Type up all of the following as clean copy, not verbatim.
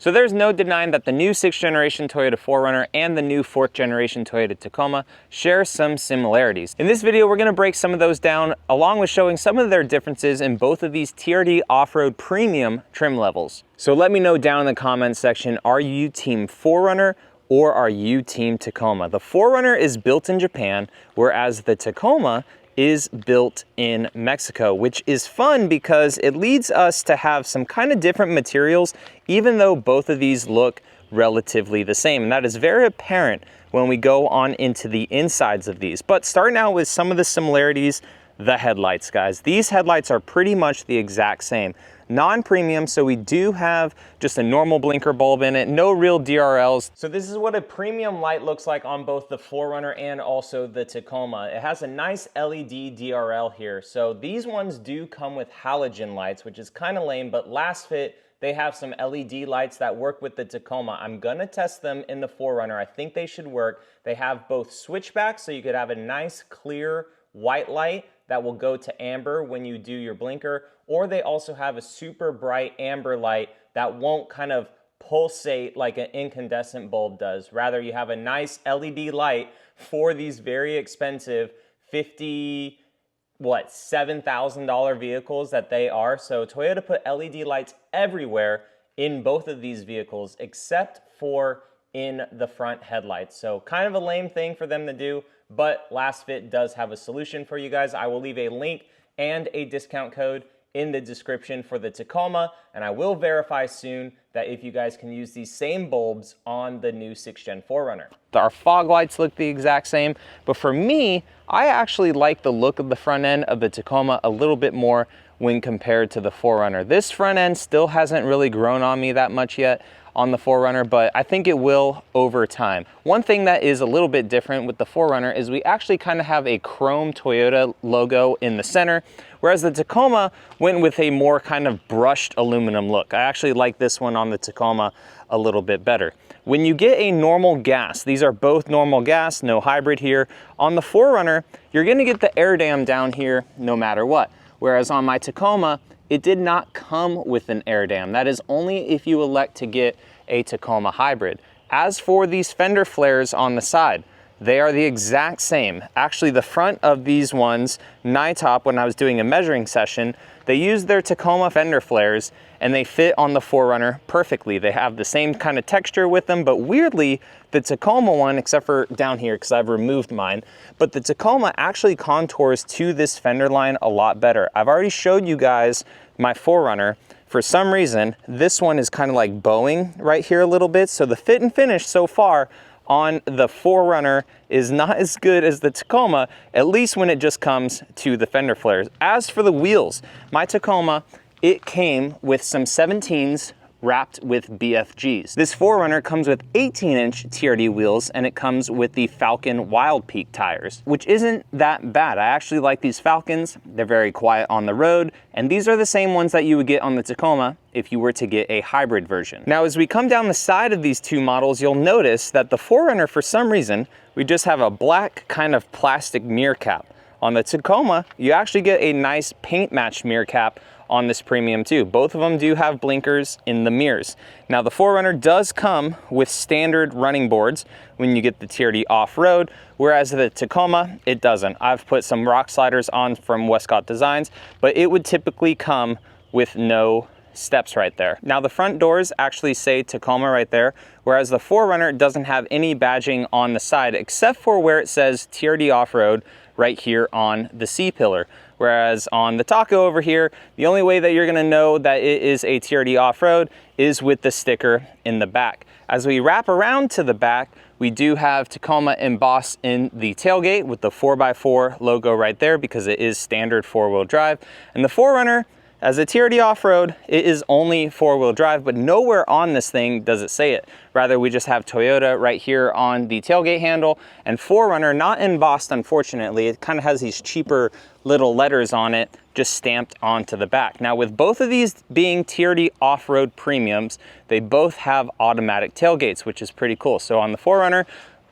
So there's no denying that the new 6th generation Toyota 4Runner and the new 4th generation Toyota Tacoma share some similarities. In this video, we're gonna break some of those down, along with showing some of their differences in both of these TRD off-road premium trim levels. So let me know down in the comments section, are you team 4Runner or are you team Tacoma? The 4Runner is built in Japan, whereas the Tacoma is built in Mexico, which is fun because it leads us to have some kind of different materials, even though both of these look relatively the same. And that is very apparent when we go on into the insides of these. But starting out with some of the similarities, the headlights, guys. These headlights are pretty much the exact same. Non-premium, so we do have just a normal blinker bulb in it, no real DRLs. So this is what a premium light looks like on both the 4Runner and also the Tacoma. It has a nice LED DRL here. So these ones do come with halogen lights, which is kind of lame, but last fit, they have some LED lights that work with the Tacoma. I'm gonna test them in the 4Runner. I think they should work. They have both switchbacks, so you could have a nice clear white light that will go to amber when you do your blinker, or they also have a super bright amber light that won't kind of pulsate like an incandescent bulb does. Rather, you have a nice LED light for these very expensive $7,000 vehicles that they are. So Toyota put LED lights everywhere in both of these vehicles, except for in the front headlights. So kind of a lame thing for them to do, but Last Fit does have a solution for you guys. I will leave a link and a discount code in the description for the Tacoma, and I will verify soon that if you guys can use these same bulbs on the new 6th Gen 4Runner. Our fog lights look the exact same, but for me, I actually like the look of the front end of the Tacoma a little bit more when compared to the 4Runner. This front end still hasn't really grown on me that much yet on the 4Runner, but I think it will over time. One thing that is a little bit different with the 4Runner is we actually kind of have a chrome Toyota logo in the center, whereas the Tacoma went with a more kind of brushed aluminum look. I actually like this one on the Tacoma a little bit better. When you get a normal gas, these are both normal gas, no hybrid here. On the 4Runner, you're gonna get the air dam down here no matter what. Whereas on my Tacoma, it did not come with an air dam. That is only if you elect to get a Tacoma hybrid. As for these fender flares on the side, they are the exact same. Actually, the front of these ones, NITOP, when I was doing a measuring session, they used their Tacoma fender flares and they fit on the 4Runner perfectly. They have the same kind of texture with them, but weirdly, the Tacoma one, except for down here, because I've removed mine, but the Tacoma actually contours to this fender line a lot better. I've already showed you guys my 4Runner. For some reason, this one is kind of like bowing right here a little bit, so the fit and finish so far on the 4Runner is not as good as the Tacoma, at least when it just comes to the fender flares. As for the wheels, my Tacoma, it came with some 17s wrapped with BFGs. This 4Runner comes with 18-inch TRD wheels, and it comes with the Falcon Wild Peak tires, which isn't that bad. I actually like these Falcons. They're very quiet on the road, and these are the same ones that you would get on the Tacoma if you were to get a hybrid version. Now, as we come down the side of these two models, you'll notice that the 4Runner, for some reason, we just have a black kind of plastic mirror cap. On the Tacoma, you actually get a nice paint match mirror cap on this premium too. Both of them do have blinkers in the mirrors. Now the 4Runner does come with standard running boards when you get the TRD off-road, whereas the Tacoma, it doesn't. I've put some rock sliders on from Westcott Designs, but it would typically come with no steps right there. Now the front doors actually say Tacoma right there, whereas the 4Runner doesn't have any badging on the side except for where it says TRD off-road right here on the C-pillar. Whereas on the Taco over here, the only way that you're gonna know that it is a TRD off-road is with the sticker in the back. As we wrap around to the back, we do have Tacoma embossed in the tailgate with the 4x4 logo right there because it is standard 4-wheel drive. And the 4Runner, as a TRD off-road, it is only 4-wheel drive, but nowhere on this thing does it say it. Rather, we just have Toyota right here on the tailgate handle, and 4Runner, not embossed, unfortunately. It kind of has these cheaper little letters on it, just stamped onto the back. Now, with both of these being TRD off-road premiums, they both have automatic tailgates, which is pretty cool. So on the 4Runner,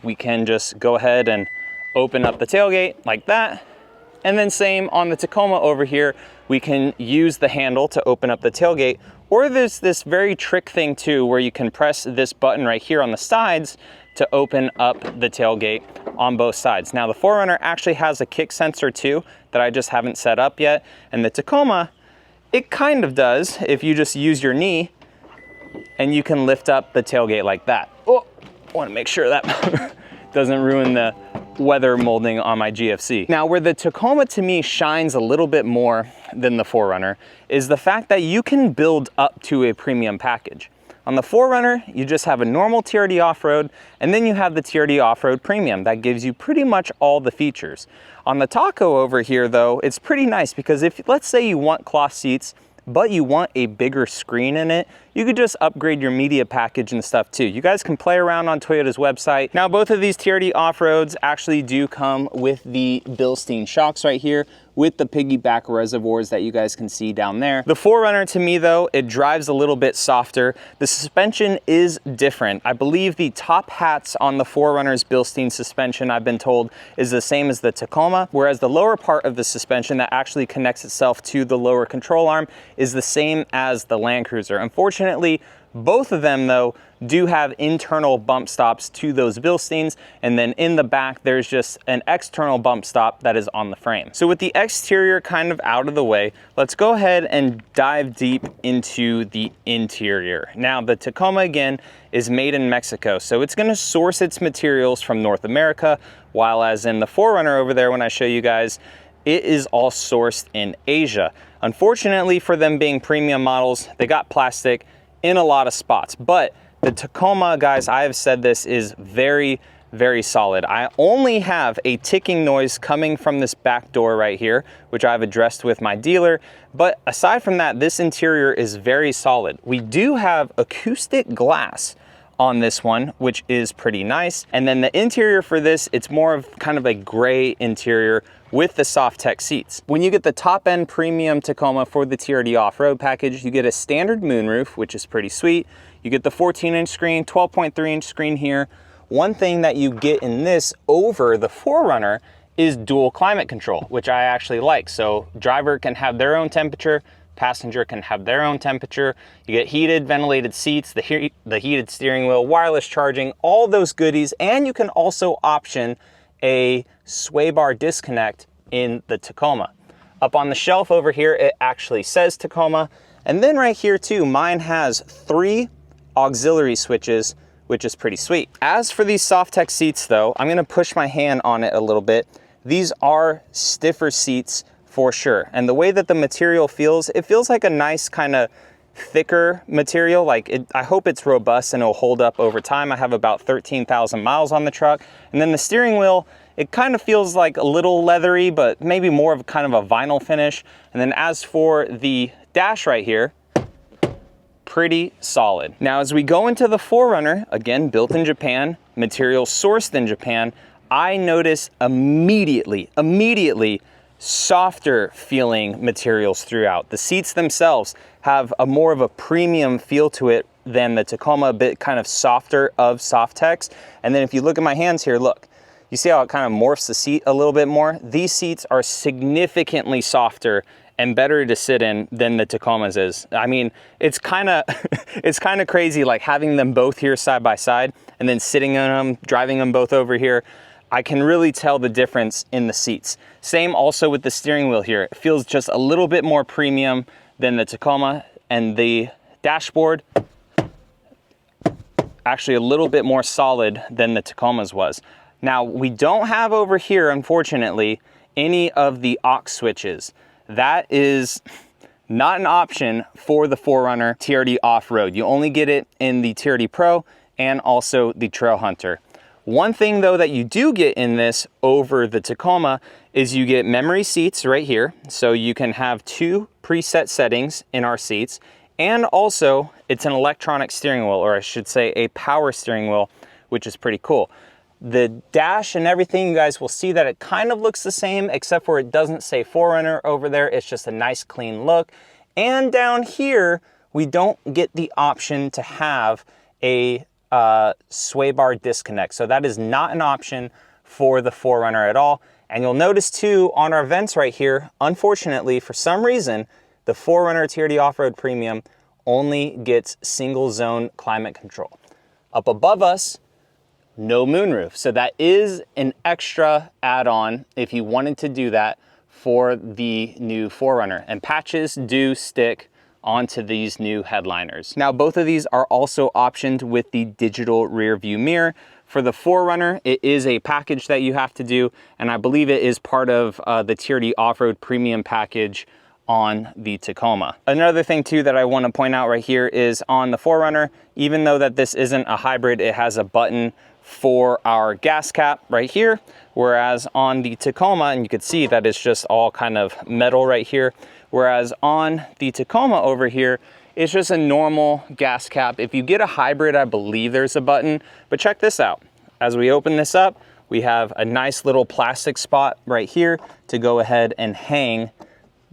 we can just go ahead and open up the tailgate like that, And then same on the Tacoma over here, we can use the handle to open up the tailgate, or there's this very trick thing too, where you can press this button right here on the sides to open up the tailgate on both sides. Now the 4Runner actually has a kick sensor too that I just haven't set up yet. And the Tacoma, it kind of does if you just use your knee and you can lift up the tailgate like that. Oh, I wanna make sure that doesn't ruin the weather molding on my GFC. Now where the Tacoma to me shines a little bit more than the 4Runner is the fact that you can build up to a premium package. On the 4Runner, you just have a normal TRD off-road, and then you have the TRD off-road premium that gives you pretty much all the features. On the Taco over here though, it's pretty nice because if, let's say you want cloth seats, but you want a bigger screen in it, you could just upgrade your media package and stuff too. You guys can play around on Toyota's website. Now, both of these TRD off-roads actually do come with the Bilstein shocks right here with the piggyback reservoirs that you guys can see down there. The 4Runner to me though, it drives a little bit softer. The suspension is different. I believe the top hats on the 4Runner's Bilstein suspension, I've been told, is the same as the Tacoma, whereas the lower part of the suspension that actually connects itself to the lower control arm is the same as the Land Cruiser. Unfortunately, both of them though do have internal bump stops to those Bilsteins, and then in the back there's just an external bump stop that is on the frame. So with the exterior kind of out of the way, let's go ahead and dive deep into the interior. Now the Tacoma again is made in Mexico, so it's going to source its materials from North America, while as in the 4Runner over there when I show you guys, it is all sourced in Asia. Unfortunately for them being premium models, they got plastic in a lot of spots, but the Tacoma, guys, I have said this, is very, very solid. I only have a ticking noise coming from this back door right here, which I've addressed with my dealer. But aside from that, this interior is very solid. We do have acoustic glass on this one, which is pretty nice. And then the interior for this, it's more of kind of a gray interior with the soft tech seats. When you get the top end premium Tacoma for the TRD off-road package, you get a standard moonroof, which is pretty sweet. You get the 14-inch screen, 12.3-inch screen here. One thing that you get in this over the 4Runner is dual climate control, which I actually like. So driver can have their own temperature, passenger can have their own temperature. You get heated, ventilated seats, the heated steering wheel, wireless charging, all those goodies. And you can also option a sway bar disconnect in the Tacoma. Up on the shelf over here, it actually says Tacoma. And then right here too, mine has 3 auxiliary switches, which is pretty sweet. As for these soft tech seats though, I'm gonna push my hand on it a little bit. These are stiffer seats for sure. And the way that the material feels, it feels like a nice kind of thicker material. Like I hope it's robust and it'll hold up over time. I have about 13,000 miles on the truck. And then the steering wheel, it kind of feels like a little leathery, but maybe more of kind of a vinyl finish. And then as for the dash right here, pretty solid. Now, as we go into the 4Runner, again, built in Japan, material sourced in Japan, I notice immediately softer feeling materials throughout. The seats themselves have a more of a premium feel to it than the Tacoma, a bit kind of softer of soft techs. And then if you look at my hands here, look, you see how it kind of morphs the seat a little bit more? These seats are significantly softer and better to sit in than the Tacoma's is. I mean, it's kind of it's kind of crazy, like having them both here side by side and then sitting in them, driving them both over here. I can really tell the difference in the seats. Same also with the steering wheel here. It feels just a little bit more premium than the Tacoma, and the dashboard actually a little bit more solid than the Tacoma's was. Now, we don't have over here, unfortunately, any of the aux switches. That is not an option for the 4Runner TRD off-road. You only get it in the TRD Pro and also the Trail Hunter. One thing though that you do get in this over the Tacoma is you get memory seats right here. So you can have 2 preset settings in our seats. And also it's an electronic steering wheel, or I should say a power steering wheel, which is pretty cool. The dash and everything, you guys will see that it kind of looks the same, except for it doesn't say 4Runner over there. It's just a nice clean look. And down here, we don't get the option to have a sway bar disconnect. So that is not an option for the 4Runner at all. And you'll notice too on our vents right here, unfortunately, for some reason, the 4Runner TRD Off-Road Premium only gets single zone climate control. Up above us, no moonroof. So that is an extra add-on if you wanted to do that for the new 4Runner. And patches do stick onto these new headliners. Now, both of these are also optioned with the digital rear view mirror. For the 4Runner, it is a package that you have to do, and I believe it is part of the TRD Off-Road Premium package on the Tacoma. Another thing too that I want to point out right here is on the 4Runner, even though that this isn't a hybrid, it has a button for our gas cap right here, whereas on the Tacoma, and you can see that it's just all kind of metal right here, whereas on the Tacoma over here, it's just a normal gas cap. If you get a hybrid, I believe there's a button, but check this out. As we open this up, we have a nice little plastic spot right here to go ahead and hang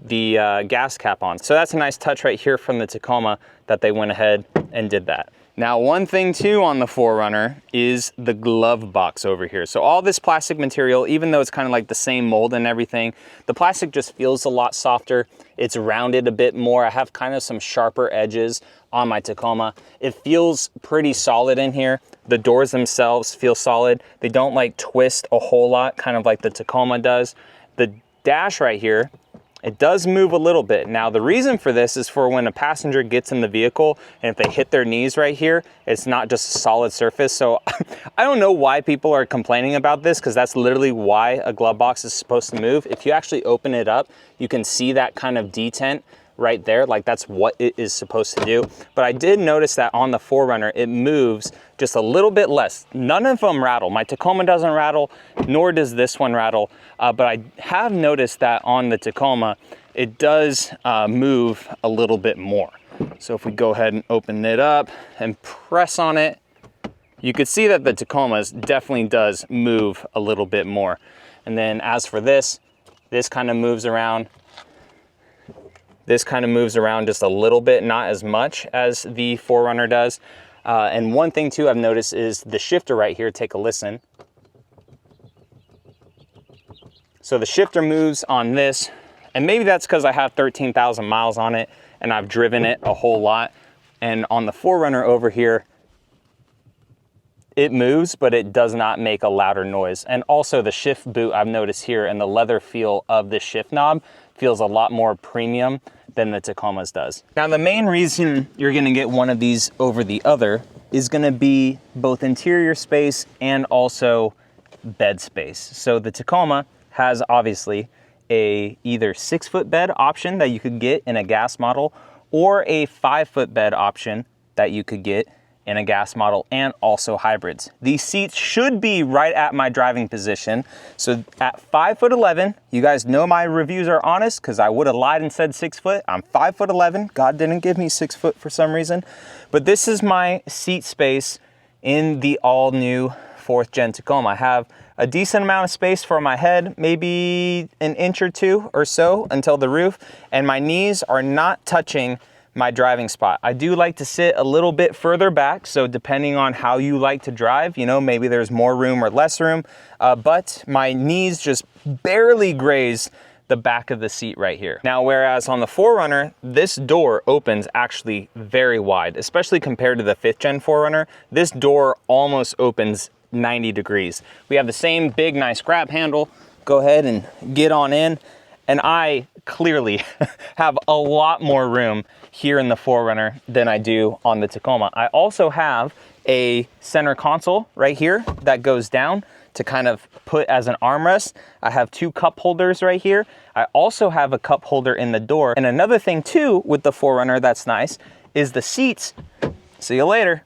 the gas cap on. So that's a nice touch right here from the Tacoma that they went ahead and did that. Now, one thing too on the 4Runner is the glove box over here. So all this plastic material, even though it's kind of like the same mold and everything, the plastic just feels a lot softer. It's rounded a bit more. I have kind of some sharper edges on my Tacoma. It feels pretty solid in here. The doors themselves feel solid. They don't like twist a whole lot, kind of like the Tacoma does. The dash right here, it does move a little bit. Now, the reason for this is for when a passenger gets in the vehicle and if they hit their knees right here, it's not just a solid surface. So I don't know why people are complaining about this, because that's literally why a glove box is supposed to move. If you actually open it up, you can see that kind of detent right there, like that's what it is supposed to do. But I did notice that on the 4Runner, it moves just a little bit less. None of them rattle. My Tacoma doesn't rattle, nor does this one rattle. But I have noticed that on the Tacoma, it does move a little bit more. So if we go ahead and open it up and press on it, you could see that the Tacoma definitely does move a little bit more. And then as for this kind of moves around. This kind of moves around just a little bit, not as much as the 4Runner does. And one thing too I've noticed is the shifter right here. Take a listen. So the shifter moves on this, and maybe that's because I have 13,000 miles on it and I've driven it a whole lot. And on the 4Runner over here, it moves, but it does not make a louder noise. And also the shift boot I've noticed here, and the leather feel of the shift knob feels a lot more premium than the Tacoma's does. Now, the main reason you're gonna get one of these over the other is gonna be both interior space and also bed space. So the Tacoma has obviously a either 6-foot bed option that you could get in a gas model, or a 5-foot bed option that you could get in a gas model, and also hybrids. These seats should be right at my driving position. So at 5'11", you guys know my reviews are honest, because I would have lied and said 6 foot. I'm 5'11". God didn't give me 6 foot for some reason. But this is my seat space in the all new 4th Gen Tacoma. I have a decent amount of space for my head, maybe an inch or two or so until the roof, and my knees are not touching my driving spot. I do like to sit a little bit further back, so depending on how you like to drive, you know, maybe there's more room or less room, but my knees just barely graze the back of the seat right here. Now, whereas on the 4Runner, this door opens actually very wide, especially compared to the 5th Gen 4Runner. This door almost opens 90 degrees. We have the same big, nice grab handle. Go ahead and get on in. And I clearly have a lot more room here in the 4Runner than I do on the Tacoma. I also have a center console right here that goes down to kind of put as an armrest. I have 2 cup holders right here. I also have a cup holder in the door. And another thing too with the 4Runner that's nice is the seats, see you later,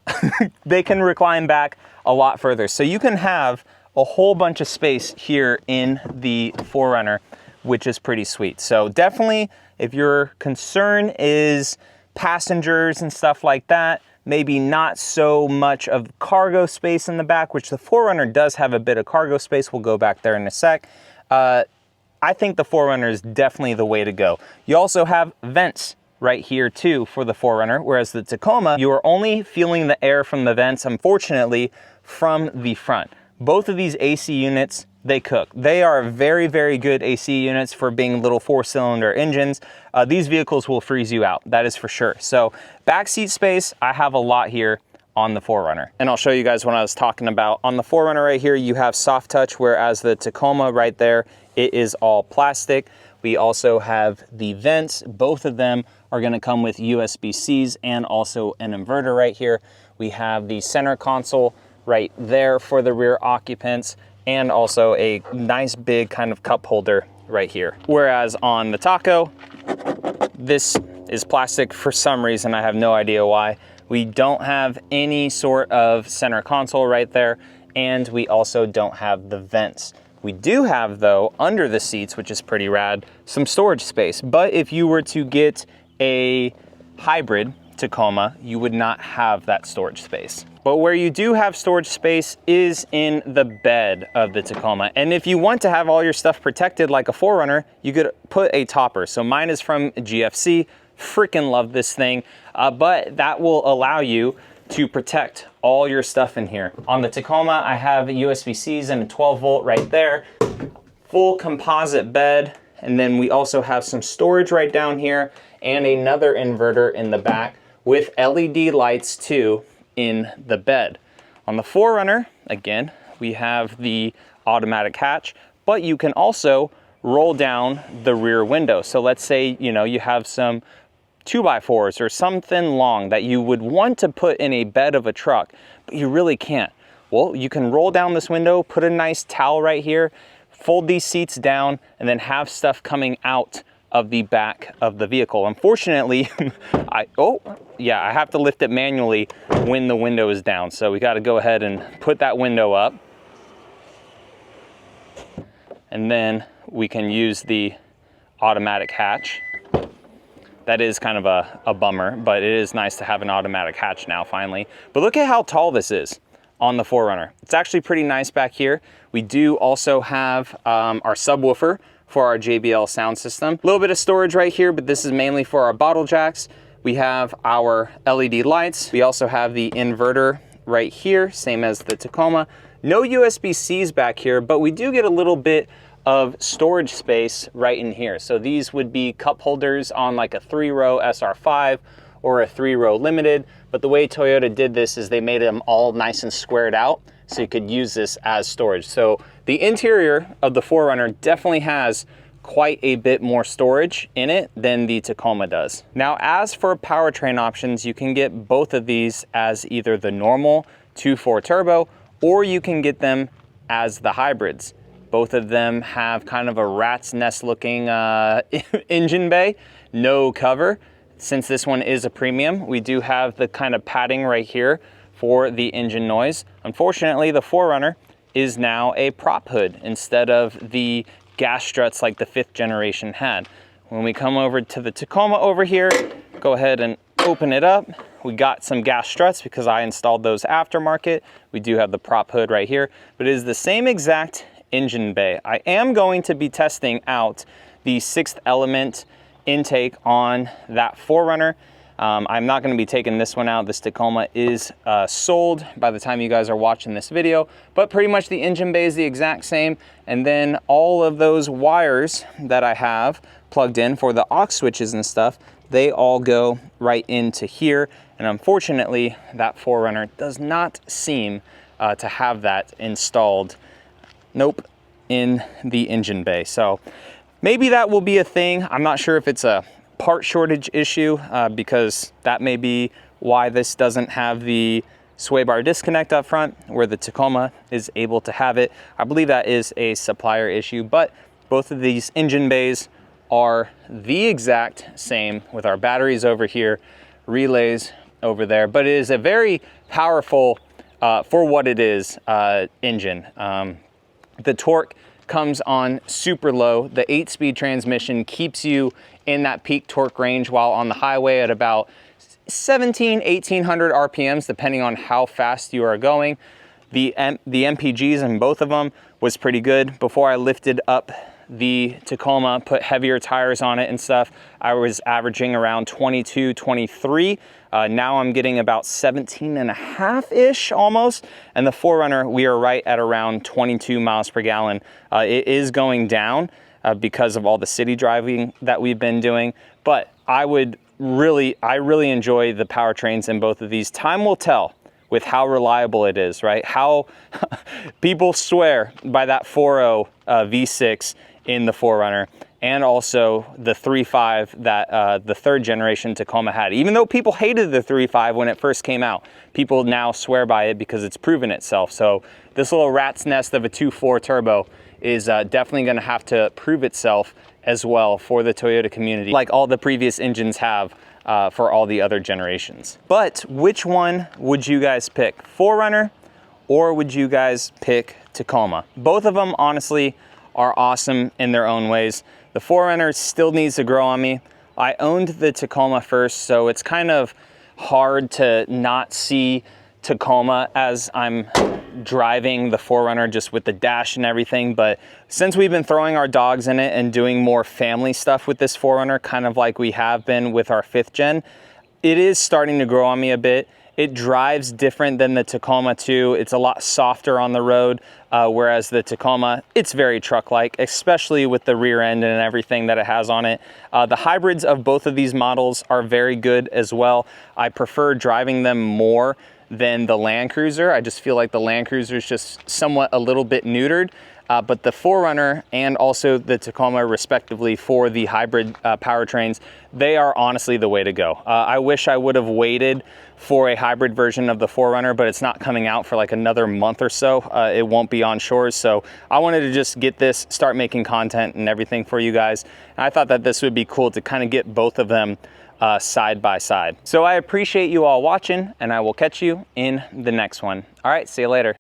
they can recline back a lot further. So you can have a whole bunch of space here in the 4Runner, which is pretty sweet. So definitely, if your concern is passengers and stuff like that, maybe not so much of cargo space in the back, which the 4Runner does have a bit of cargo space. We'll go back there in a sec. I think the 4Runner is definitely the way to go. You also have vents right here too for the 4Runner, whereas the Tacoma, you are only feeling the air from the vents, unfortunately, from the front. Both of these AC units they cook. They are very, very good AC units for being little 4-cylinder engines. These vehicles will freeze you out, that is for sure. So backseat space, I have a lot here on the 4Runner. And I'll show you guys what I was talking about. On the 4Runner right here, you have soft touch, whereas the Tacoma right there, it is all plastic. We also have the vents. Both of them are gonna come with USB-Cs and also an inverter right here. We have the center console right there for the rear occupants, and also a nice big kind of cup holder right here. Whereas on the Taco, this is plastic for some reason, I have no idea why. We don't have any sort of center console right there, and we also don't have the vents. We do have, though, under the seats, which is pretty rad, some storage space. But if you were to get a hybrid Tacoma, you would not have that storage space. But where you do have storage space is in the bed of the Tacoma. And if you want to have all your stuff protected like a 4Runner, you could put a topper. So mine is from GFC, freaking love this thing, but that will allow you to protect all your stuff in here. On the Tacoma, I have USB-Cs and a 12-volt right there, full composite bed, and then we also have some storage right down here and another inverter in the back with LED lights too in the bed. On the 4Runner, again, we have the automatic hatch, but you can also roll down the rear window. So let's say, you know, you have some 2x4s or something long that you would want to put in a bed of a truck, but you really can't. Well, you can roll down this window, put a nice towel right here, fold these seats down, and then have stuff coming out of the back of the vehicle. Unfortunately, I have to lift it manually when the window is down. So we got to go ahead and put that window up. And then we can use the automatic hatch. That is kind of a bummer, but it is nice to have an automatic hatch now finally. But look at how tall this is on the 4Runner. It's actually pretty nice back here. We do also have our subwoofer for our JBL sound system. A little bit of storage right here, but this is mainly for our bottle jacks. We have our LED lights. We also have the inverter right here, same as the Tacoma. No USB-Cs back here, but we do get a little bit of storage space right in here. So these would be cup holders on like a 3-row SR5 or a 3-row Limited. But the way Toyota did this is they made them all nice and squared out so you could use this as storage. So the interior of the 4Runner definitely has quite a bit more storage in it than the Tacoma does. Now, as for powertrain options, you can get both of these as either the normal 2.4 turbo, or you can get them as the hybrids. Both of them have kind of a rat's nest looking engine bay, no cover. Since this one is a premium, we do have the kind of padding right here for the engine noise. Unfortunately, the 4Runner is now a prop hood instead of the gas struts like the 5th generation had. When we come over to the Tacoma over here, go ahead and open it up. We got some gas struts because I installed those aftermarket. We do have the prop hood right here, but it is the same exact engine bay. I am going to be testing out the 6th element intake on that 4Runner. I'm not going to be taking this one out. This Tacoma is sold by the time you guys are watching this video, but pretty much the engine bay is the exact same. And then all of those wires that I have plugged in for the aux switches and stuff, they all go right into here. And unfortunately, that 4Runner does not seem to have that installed. Nope, in the engine bay. So maybe that will be a thing. I'm not sure if it's a part shortage issue because that may be why this doesn't have the sway bar disconnect up front where the Tacoma is able to have it. I believe that is a supplier issue, but both of these engine bays are the exact same with our batteries over here, relays over there, but it is a very powerful, for what it is, engine. The torque comes on super low. The 8-speed transmission keeps you in that peak torque range while on the highway at about 1800 RPMs, depending on how fast you are going. The MPGs in both of them was pretty good. Before I lifted up the Tacoma, put heavier tires on it and stuff, I was averaging around 22, 23. Now I'm getting about 17 and a half-ish almost. And the 4Runner, we are right at around 22 miles per gallon. It is going down because of all the city driving that we've been doing. But I really enjoy the powertrains in both of these. Time will tell with how reliable it is, right? How people swear by that 4.0 V6 in the 4Runner, and also the 3.5 that the third generation Tacoma had. Even though people hated the 3.5 when it first came out, people now swear by it because it's proven itself. So this little rat's nest of a 2.4 turbo is definitely gonna have to prove itself as well for the Toyota community, like all the previous engines have for all the other generations. But which one would you guys pick? 4Runner, or would you guys pick Tacoma? Both of them, honestly, are awesome in their own ways. The 4Runner still needs to grow on me. I owned the Tacoma first, so it's kind of hard to not see Tacoma as I'm driving the 4Runner, just with the dash and everything. But since we've been throwing our dogs in it and doing more family stuff with this 4Runner, kind of like we have been with our 5th gen, it is starting to grow on me a bit. It drives different than the Tacoma too. It's a lot softer on the road, whereas the Tacoma, it's very truck-like, especially with the rear end and everything that it has on it. The hybrids of both of these models are very good as well. I prefer driving them more than the Land Cruiser. I just feel like the Land Cruiser is just somewhat a little bit neutered. But the 4Runner and also the Tacoma, respectively, for the hybrid powertrains, they are honestly the way to go. I wish I would have waited for a hybrid version of the 4Runner, but it's not coming out for like another month or so. It won't be on shores, so I wanted to just get this, start making content and everything for you guys. And I thought that this would be cool to kind of get both of them side by side. So I appreciate you all watching, and I will catch you in the next one. All right, see you later.